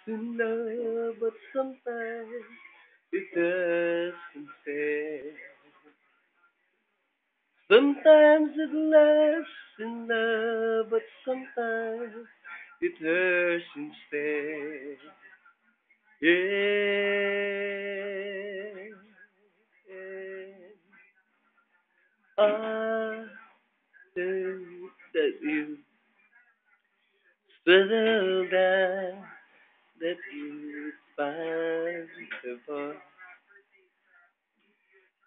in love, but sometimes it doesn't stay. Sometimes it lasts in love, but sometimes it hurts instead. Yeah. I think that you settle down, that you find the boy,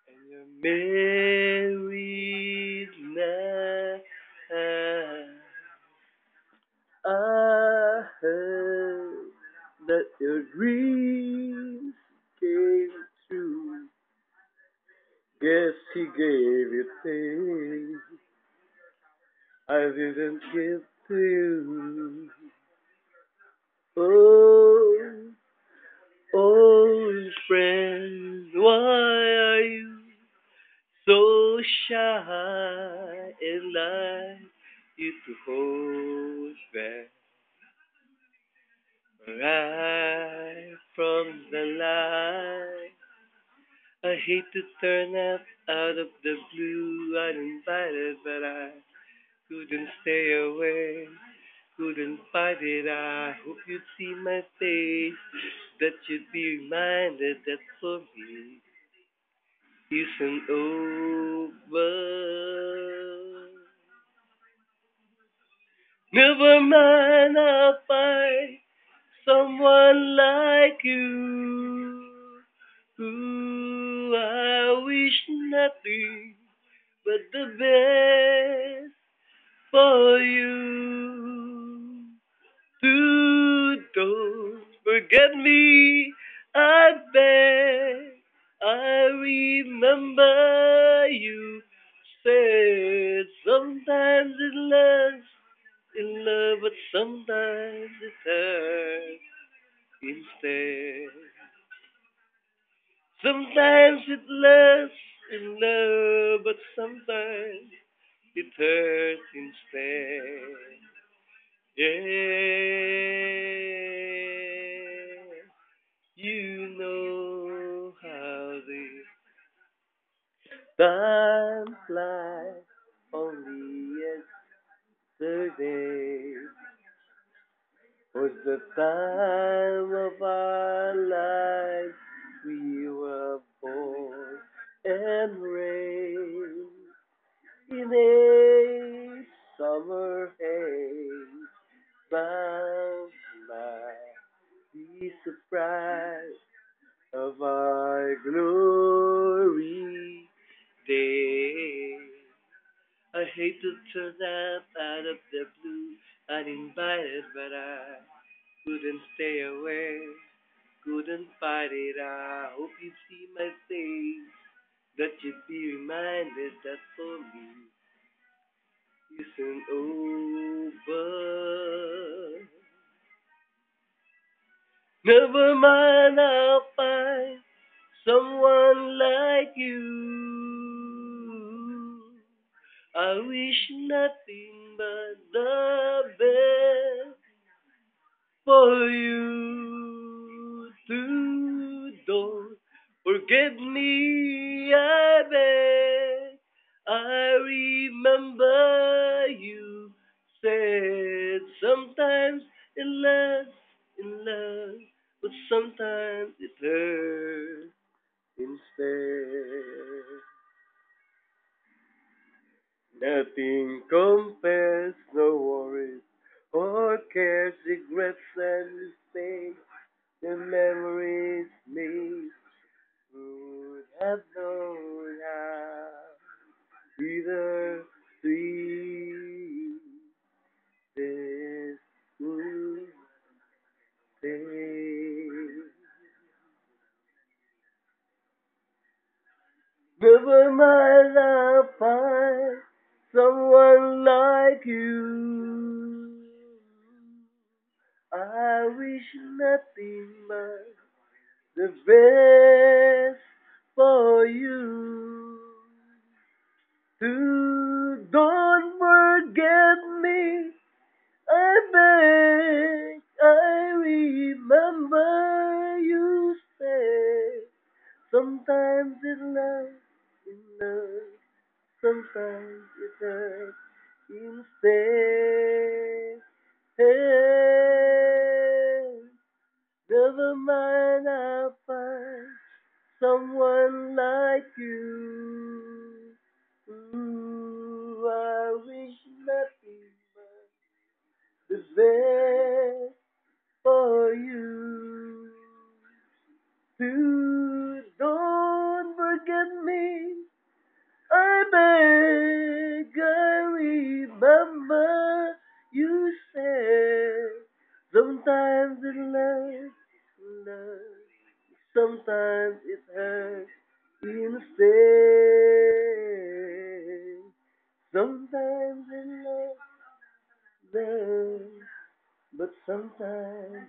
and you're married now. I heard that your dreams came true. Guess he gave it things I didn't give to you. Oh, old friend, why are you so shy and like you to hold back right from the light? I hate to turn up out of the blue uninvited, but I couldn't stay away, couldn't fight it. I hope you'd see my face, that you'd be reminded that for me isn't over. Never mind, I'll find someone like you. Ooh, I wish nothing but the best for you. Don't forget me, I beg. I remember you said sometimes it lasts in love, but sometimes it hurts instead. Sometimes it lasts in love, but sometimes it hurts instead. Yeah, you know how the time flies. Only yesterday was the time of our lives. We were born and raised in a summer haze, bound by the surprise of our glory day. I hate to turn up out of the blue uninvited, but I couldn't stay away, couldn't fight it. I hope you see my face, that you'd be reminded that for me isn't over. Never mind, I'll find someone like you. I wish nothing but the best for you. Don't forget me, I beg. I remember you said sometimes it lasts in love, but sometimes it hurts instead. Nothing compares, no worries or cares, regrets and mistakes. The memories made would have known how either sweet this would taste. Never mind, I'll find someone like you. I wish nothing but the best for you. Don't forget me, I beg, I remember in love, sometimes it hurts instead. Hey, never mind, I'll find someone like you. Ooh, I wish nothing but the best for you. Don't forget me. I beg, I remember you said sometimes it love, sometimes it hurts instead. Sometimes it love, but sometimes